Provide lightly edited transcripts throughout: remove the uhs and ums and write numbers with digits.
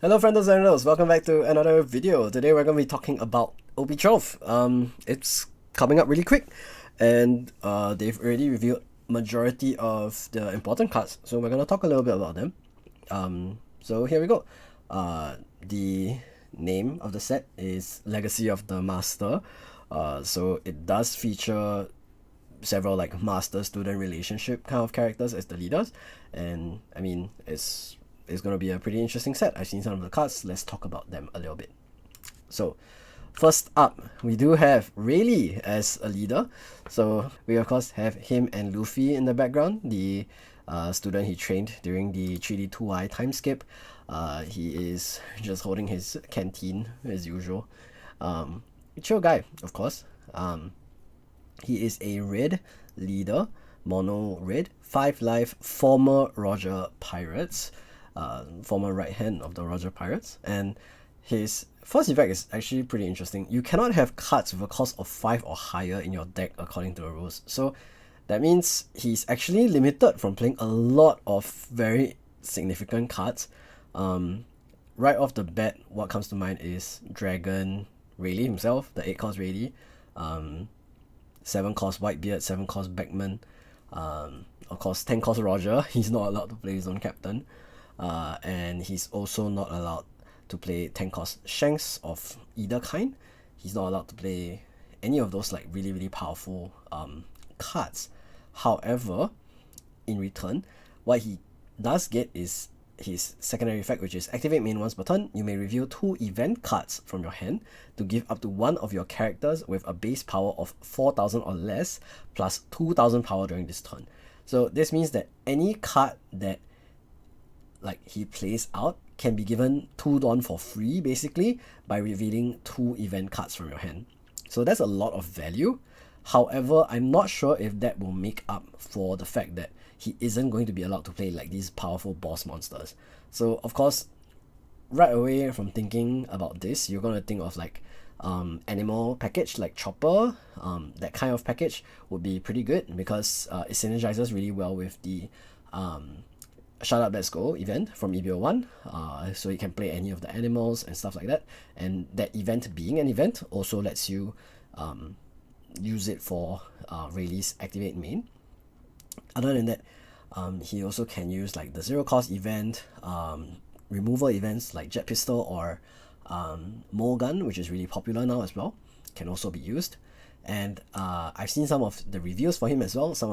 Hello friendos and randos, welcome back to another video. Today we're going to be talking about OP12. It's coming up really quick and they've already revealed majority of the important cards, so we're going to talk a little bit about them. So here we go. The name of the set is Legacy of the Master. So it does feature several like master-student relationship kind of characters as the leaders, and I mean it's going to be a pretty interesting set. I've seen some of the cards. Let's talk about them a little bit. So first up, we do have Rayleigh as a leader. So we of course have him and Luffy in the background, the student he trained during the 3D2I time skip. He is just holding his canteen as usual. Chill guy, of course. He is a red leader, mono red, 5 life, former Roger Pirates. Former right hand of the Roger Pirates, and his first effect is actually pretty interesting. You cannot have cards with a cost of 5 or higher in your deck according to the rules, so that means he's actually limited from playing a lot of very significant cards. Right off the bat, what comes to mind is Dragon Rayleigh himself, the 8 cost Rayleigh, 7 cost Whitebeard, 7 cost Beckman, of course 10 cost Roger. He's not allowed to play his own captain. And he's also not allowed to play 10 cost Shanks of either kind. He's not allowed to play any of those like really powerful cards. However, in return, what he does get is his secondary effect, which is activate main once per turn. You may reveal 2 event cards from your hand to give up to one of your characters with a base power of 4,000 or less plus 2,000 power during this turn. So this means that any card that like he plays out can be given 2'd on for free basically by revealing 2 event cards from your hand. So that's a lot of value. However, I'm not sure if that will make up for the fact that he isn't going to be allowed to play like these powerful boss monsters. So of course, right away from thinking about this, you're going to think of like animal package like Chopper. That kind of package would be pretty good because it synergizes really well with the Shut Up Let's Go event from EBO1, so you can play any of the animals and stuff like that, and that event being an event also lets you use it for Rayleigh's activate main. Other than that, he also can use like the 0 cost event, removal events like Jet Pistol or Mole Gun, which is really popular now as well, can also be used. And I've seen some of the reviews for him as well. Some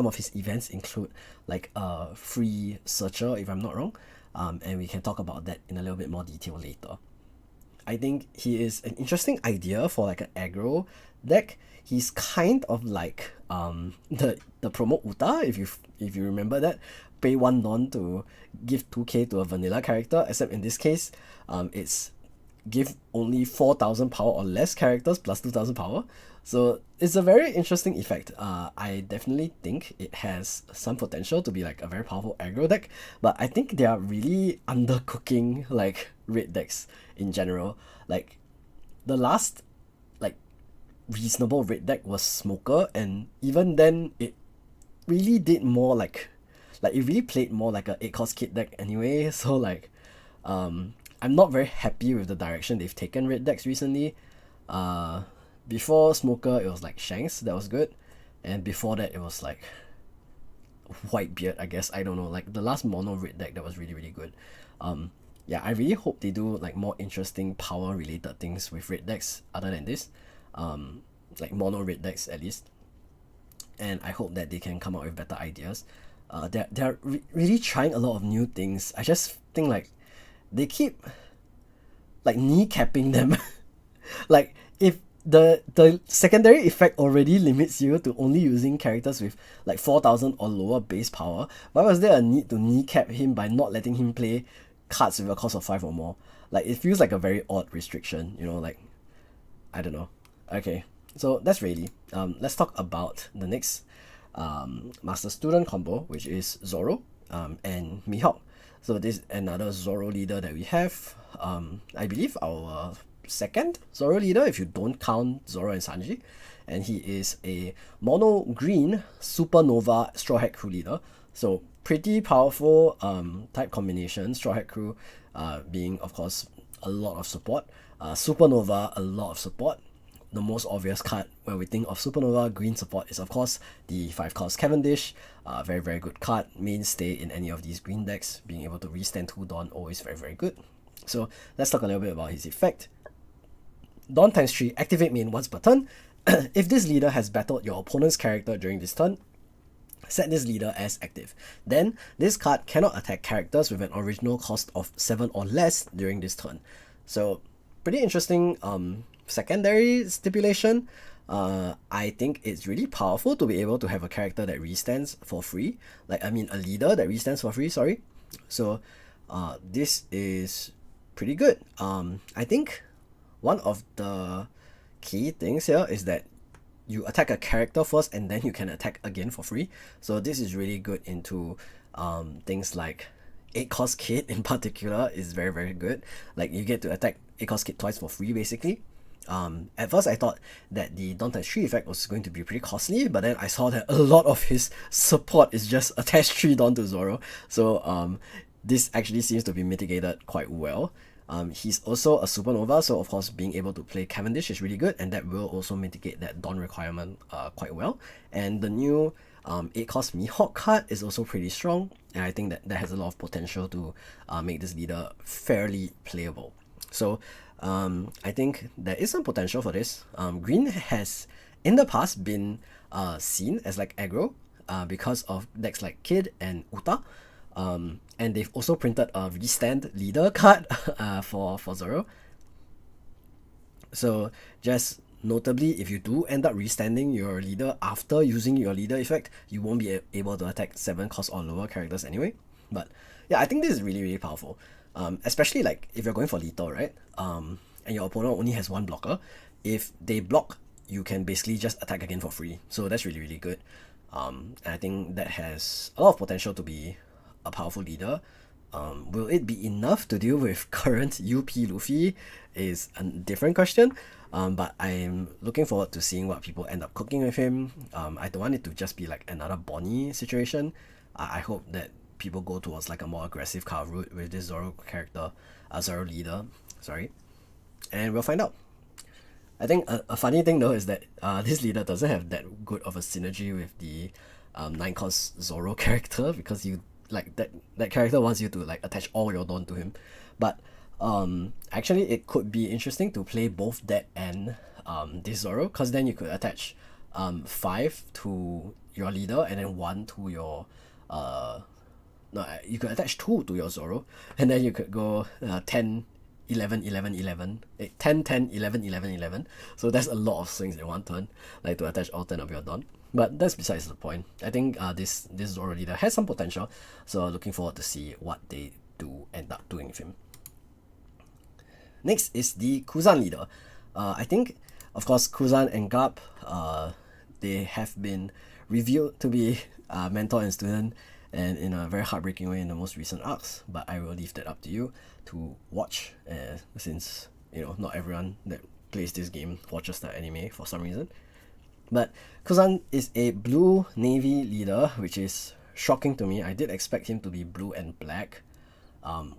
of his events include like a free searcher, if I'm not wrong, and we can talk about that in a little bit more detail later. I think he is an interesting idea for like an aggro deck. He's kind of like the promo Uta, if you remember that. Pay 1 non to give 2k to a vanilla character, except in this case it's give only 4,000 power or less characters plus 2,000 power. So it's a very interesting effect. I definitely think it has some potential to be like a very powerful aggro deck, but I think they are really undercooking like red decks in general. Like the last like reasonable red deck was Smoker, and even then it really did more like it really played more like a 8 cost kit deck anyway. So like I'm not very happy with the direction they've taken red decks recently. Before Smoker, it was like Shanks, that was good. And before that, it was like Whitebeard, I guess. I don't know. Like the last mono red deck that was really good. Yeah, I really hope they do like more interesting power related things with red decks other than this. Like mono red decks at least. And I hope that they can come out with better ideas. They're really trying a lot of new things. I just think like they keep like kneecapping them. Like if the secondary effect already limits you to only using characters with like 4,000 or lower base power, why was there a need to kneecap him by not letting him play cards with a cost of 5 or more? Like it feels like a very odd restriction, you know, like I don't know. Okay, so that's Rayleigh. Let's talk about the next master student combo, which is Zoro and Mihawk. So this is another Zoro leader that we have. I believe our second Zoro leader if you don't count Zoro and Sanji, and he is a mono green supernova straw hat crew leader. So pretty powerful type combination. Straw Hat Crew being, of course, a lot of support. Supernova, a lot of support. The most obvious card when we think of Supernova green support is, of course, the 5-cost Cavendish. Very, very good card. Mainstay in any of these green decks. Being able to restand 2 Dawn, always very, very good. So let's talk a little bit about his effect. Dawn times 3, activate main once per turn. If this leader has battled your opponent's character during this turn, set this leader as active. Then, this card cannot attack characters with an original cost of 7 or less during this turn. So, pretty interesting secondary stipulation. I think it's really powerful to be able to have a character that restands for free. A leader that restands for free, sorry. So, this is pretty good. I think one of the key things here is that you attack a character first and then you can attack again for free. So this is really good into things like 8-cost Kid in particular is very, very good. Like, you get to attack 8-cost Kid twice for free, basically. At first I thought that the Dawn times 3 effect was going to be pretty costly, but then I saw that a lot of his support is just attach 3 Dawn to Zoro. So this actually seems to be mitigated quite well. He's also a Supernova, so of course being able to play Cavendish is really good, and that will also mitigate that Dawn requirement quite well. And the new 8-cost Mihawk card is also pretty strong, and I think that has a lot of potential to make this leader fairly playable. So I think there is some potential for this. Green has in the past been seen as like aggro because of decks like Kid and Uta. And they've also printed a restand leader card for Zoro. So just notably, if you do end up restanding your leader after using your leader effect, you won't be able to attack 7-cost or lower characters anyway. But yeah, I think this is really, really powerful. Especially like if you're going for lethal, right? And your opponent only has 1 blocker. If they block, you can basically just attack again for free. So that's really, really good. And I think that has a lot of potential to be a powerful leader. Will it be enough to deal with current UP Luffy is a different question, but I'm looking forward to seeing what people end up cooking with him. I don't want it to just be like another Bonnie situation. I hope that people go towards like a more aggressive card route with this Zoro character, Zoro leader, sorry, and we'll find out. I think a funny thing though is that this leader doesn't have that good of a synergy with the 9-cost Zoro character, because you like that character wants you to like attach all your Dawn to him. But actually it could be interesting to play both that and this Zoro, because then you could attach 5 to your leader and then 1 to your you could attach 2 to your Zoro, and then you could go 10 11 11 11 10 10 11 11 11. So that's a lot of swings in one turn, like to attach all 10 of your Dawn. But that's besides the point. I think this Zoro leader has some potential, so looking forward to see what they do end up doing with him. Next is the Kuzan leader. I think, of course, Kuzan and Garp, they have been revealed to be mentor and student, and in a very heartbreaking way in the most recent arcs, but I will leave that up to you to watch, since not everyone that plays this game watches the anime for some reason. But Kuzan is a blue navy leader, which is shocking to me. I did expect him to be blue and black,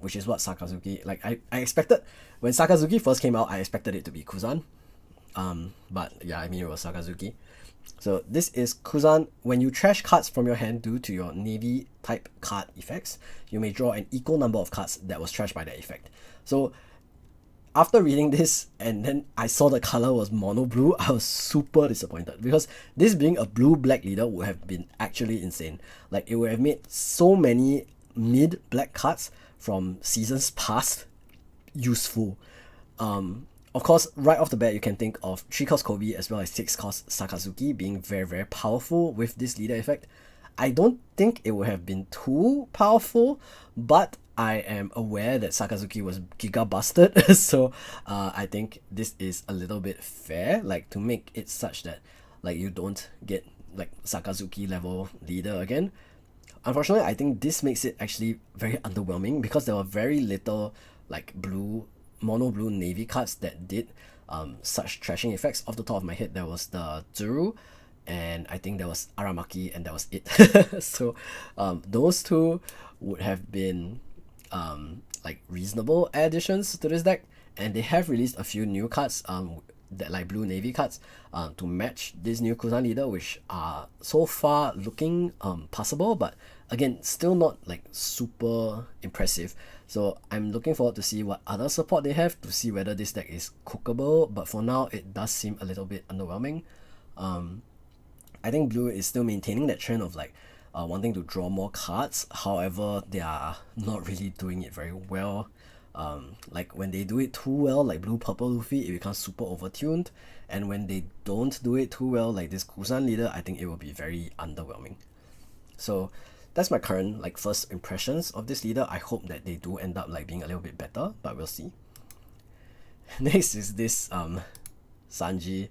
which is what Sakazuki, like I expected. When Sakazuki first came out, I expected it to be Kuzan, but yeah, I mean it was Sakazuki. So this is Kuzan. When you trash cards from your hand due to your navy type card effects, you may draw an equal number of cards that was trashed by that effect. So after reading this and then I saw the color was mono blue, I was super disappointed, because this being a blue black leader would have been actually insane. Like, it would have made so many mid black cards from seasons past useful. Of course, right off the bat, you can think of 3-cost Kobe as well as 6-cost Sakazuki being very, very powerful with this leader effect. I don't think it would have been too powerful, but I am aware that Sakazuki was giga busted, so I think this is a little bit fair, like to make it such that like you don't get like Sakazuki level leader again. Unfortunately, I think this makes it actually very underwhelming, because there were very little like mono blue navy cards that did such trashing effects. Off the top of my head, there was the Zuru, and I think there was Aramaki, and that was it. So those two would have been like reasonable additions to this deck, and they have released a few new cards that like blue navy cards to match this new Kuzan leader, which are so far looking passable, but again still not like super impressive. So I'm looking forward to see what other support they have to see whether this deck is cookable, but for now it does seem a little bit underwhelming. I think blue is still maintaining that trend of like wanting to draw more cards. However, they are not really doing it very well. Like when they do it too well, like blue purple Luffy, it becomes super overtuned, and when they don't do it too well, like this Kuzan leader, I think it will be very underwhelming. So that's my current like first impressions of this leader. I hope that they do end up like being a little bit better, but we'll see. Next is this Sanji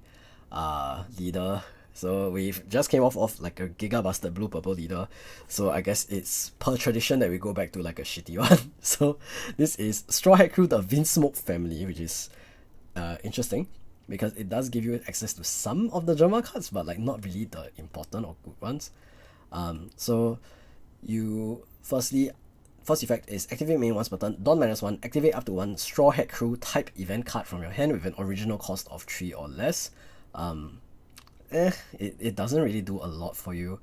leader. So we've just came off like a Giga Busted blue purple leader, so I guess it's per tradition that we go back to like a shitty one. So this is Straw Hat Crew, the Vinsmoke family, which is interesting because it does give you access to some of the German cards, but like not really the important or good ones. So you first effect is activate main once per turn, Dawn -1, activate up to one Straw Hat Crew type event card from your hand with an original cost of 3 or less. It doesn't really do a lot for you.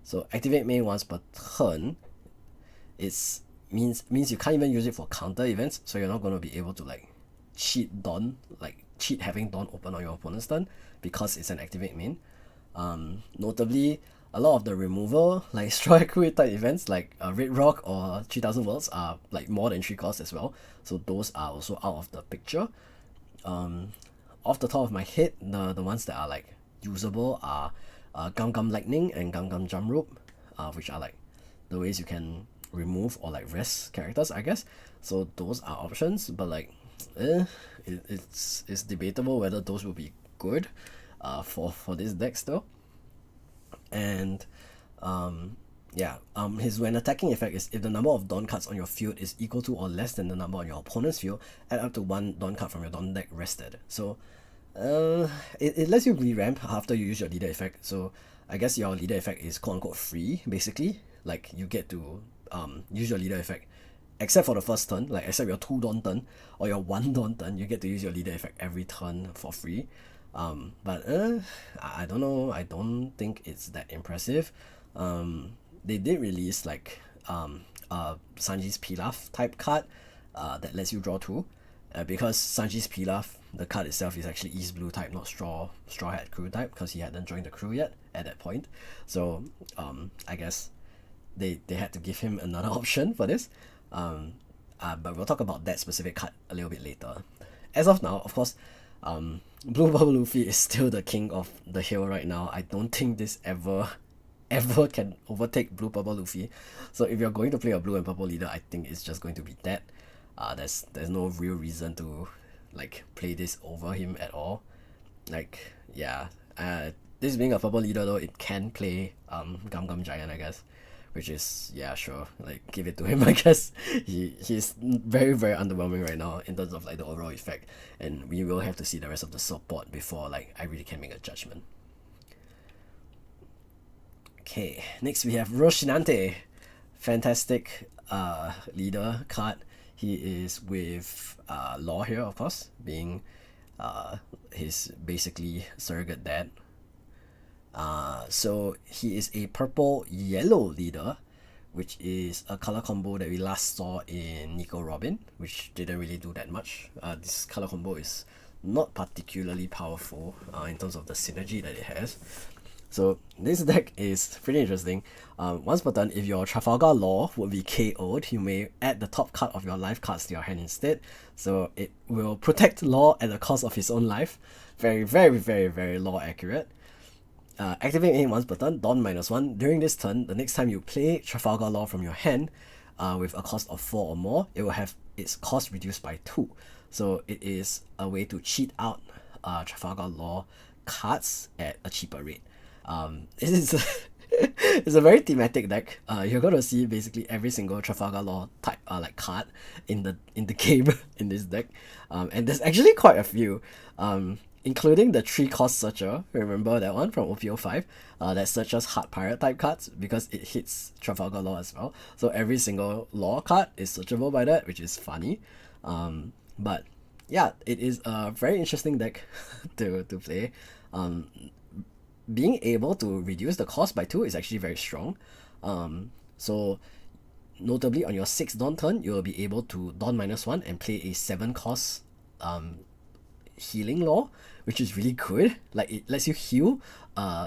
So activate main once per turn, means you can't even use it for counter events, so you're not going to be able to like cheat Dawn, like cheat having Dawn open on your opponent's turn because it's an activate main. Notably, a lot of the removal like Straw Hat Crew type events like Red Rock or 3000 Worlds are like more than 3 costs as well, so those are also out of the picture. Off the top of my head, the ones that are like usable are Gum Gum Lightning and Gum Gum Jump Rope, which are like the ways you can remove or like rest characters, I guess. So those are options, but like it's debatable whether those will be good for this deck still. And his when attacking effect is if the number of Dawn cards on your field is equal to or less than the number on your opponent's field, add up to 1 Dawn card from your Dawn deck rested. So it lets you re-ramp after you use your leader effect. So I guess your leader effect is quote unquote free basically. Like you get to use your leader effect except for the first turn, like except your 2 Dawn turn or your 1 Dawn turn, you get to use your leader effect every turn for free. But I don't know, I don't think it's that impressive. They did release like Sanji's Pilaf type card that lets you draw 2, because Sanji's Pilaf, the card itself, is actually East Blue type, not Straw Hat Crew type, because he hadn't joined the crew yet at that point. So I guess they had to give him another option for this. But we'll talk about that specific card a little bit later. As of now, of course, Blue Bubble Luffy is still the king of the hill right now. I don't think this ever can overtake Blue Purple Luffy. So if you're going to play a blue and purple leader, I think it's just going to be that. There's no real reason to like play this over him at all. Like yeah, this being a purple leader though, it can play Gum Gum Giant, I guess, which is yeah, sure, like give it to him. I guess he's very underwhelming right now in terms of like the overall effect, and we will have to see the rest of the support before like I really can make a judgment. Okay, next we have Rosinante, fantastic leader card. He is with Law here, of course, being his basically surrogate dad. So he is a purple yellow leader, which is a color combo that we last saw in Nico Robin, which didn't really do that much. This color combo is not particularly powerful in terms of the synergy that it has. So this deck is pretty interesting. Once per turn, if your Trafalgar Law would be KO'd, you may add the top card of your life cards to your hand instead. So it will protect Law at the cost of his own life. Very Law accurate. Activate main once per turn, Dawn -1. During this turn, the next time you play Trafalgar Law from your hand with a cost of 4 or more, it will have its cost reduced by 2. So it is a way to cheat out Trafalgar Law cards at a cheaper rate. It's a very thematic deck. You're gonna see basically every single Trafalgar Law type like card in the game in this deck, and there's actually quite a few. including the 3-cost searcher. Remember that one from OP05? That searches hard pirate type cards because it hits Trafalgar Law as well. So every single law card is searchable by that, which is funny. But yeah, it is a very interesting deck to play. Being able to reduce the cost by 2 is actually very strong. So notably on your 6th Dawn turn, you will be able to Dawn -1 and play a 7-cost healing law, which is really good. Like, it lets you heal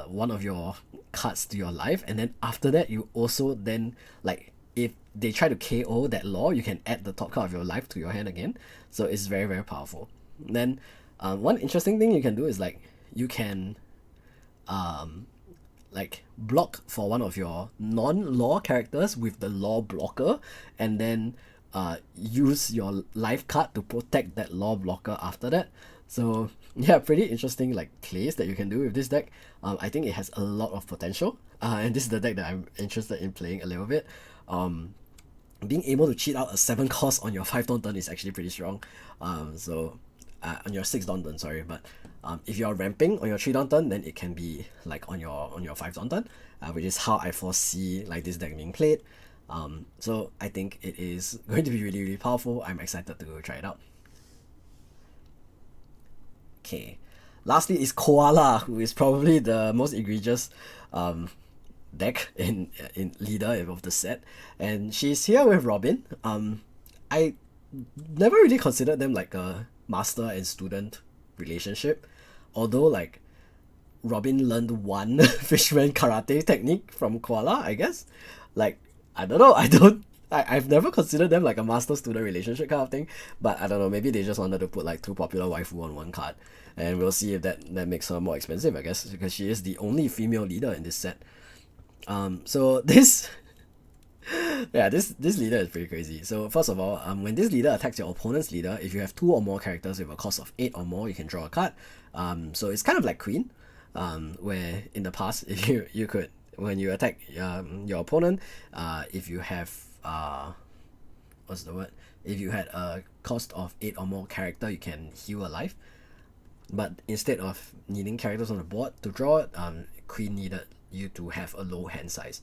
one of your cards to your life, and then after that you also then, like, if they try to KO that law, you can add the top card of your life to your hand again. So it's very, very powerful. Then one interesting thing you can do is, like, you can like block for one of your non-law characters with the law blocker, and then use your life card to protect that law blocker after that. So yeah, pretty interesting like plays that you can do with this deck. I think it has a lot of potential, and this is the deck that I'm interested in playing a little bit. Being able to cheat out a 7-cost on your 5 Dawn turn is actually pretty strong. So on your 6 Dawn turn, sorry, but if you're ramping on your 3 Dawn turn, then it can be like on your 5 Dawn turn, which is how I foresee like this deck being played. So I think it is going to be really, really powerful. I'm excited to try it out. Okay, lastly is Koala, who is probably the most egregious deck in leader of the set, and she's here with Robin. I never really considered them like a master and student relationship, although like Robin learned one fishman karate technique from Koala, I guess. Like, I don't know, I've never considered them like a master-student relationship kind of thing, but I don't know, maybe they just wanted to put like 2 popular waifu on one card, and we'll see if that makes her more expensive, I guess, because she is the only female leader in this set. So this yeah, this leader is pretty crazy. So first of all, when this leader attacks your opponent's leader, if you have 2 or more characters with a cost of 8 or more, you can draw a card. So it's kind of like Queen, where in the past, if you could, when you attack your opponent, if you have what's the word? If you had a cost of 8 or more character, you can heal a life. But instead of needing characters on the board to draw it, Queen needed you to have a low hand size.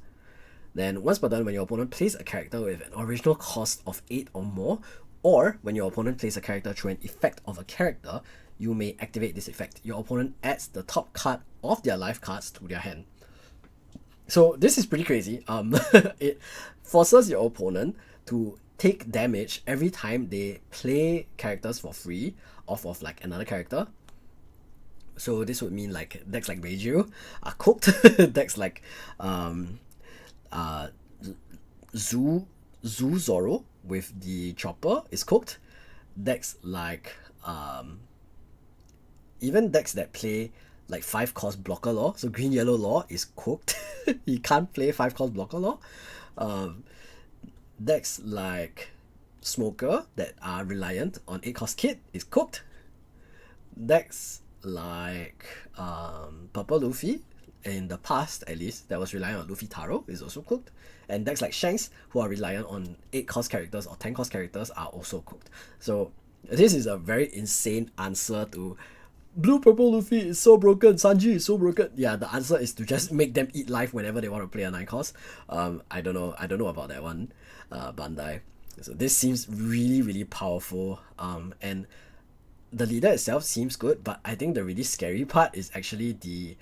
Then once per turn, when your opponent plays a character with an original cost of 8 or more, or when your opponent plays a character through an effect of a character, you may activate this effect. Your opponent adds the top card of their life cards to their hand. So this is pretty crazy. It forces your opponent to take damage every time they play characters for free off of like another character. So this would mean like decks like Reiju are cooked. Decks like Zoro with the chopper is cooked. Decks like even decks that play like 5-cost blocker law, so green yellow law is cooked. You can't play 5-cost blocker law. Decks like Smoker that are reliant on 8-cost kit is cooked. Decks like Purple Luffy, in the past at least, that was reliant on Luffy Taro, is also cooked. And decks like Shanks, who are reliant on 8-cost characters or 10-cost characters, are also cooked. So this is a very insane answer to Blue Purple Luffy is so broken, Sanji is so broken. Yeah, the answer is to just make them eat life whenever they want to play a 9-cost. I don't know about that one, Bandai. So this seems really, really powerful. And the leader itself seems good, but I think the really scary part is actually the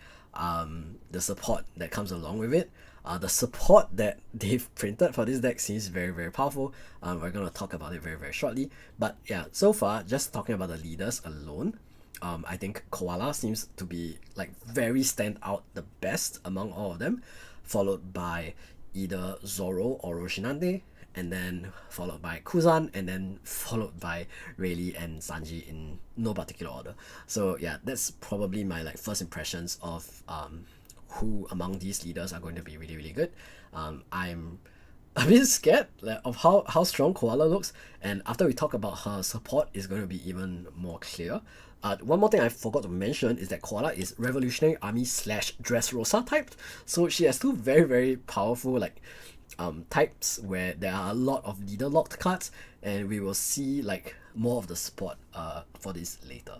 support that comes along with it. The support that they've printed for this deck seems very, very powerful. We're going to talk about it very, very shortly. But yeah, so far, just talking about the leaders alone, I think Koala seems to be like very stand out the best among all of them, followed by either Zoro or Rosinante, and then followed by Kuzan, and then followed by Rayleigh and Sanji in no particular order. So yeah, that's probably my like first impressions of who among these leaders are going to be really, really good. I'm a bit scared of how strong Koala looks, and after we talk about her support, is going to be even more clear. One more thing I forgot to mention is that Koala is Revolutionary Army / Dressrosa typed, so she has 2 very, very powerful like types where there are a lot of leader locked cards, and we will see like more of the support for this later.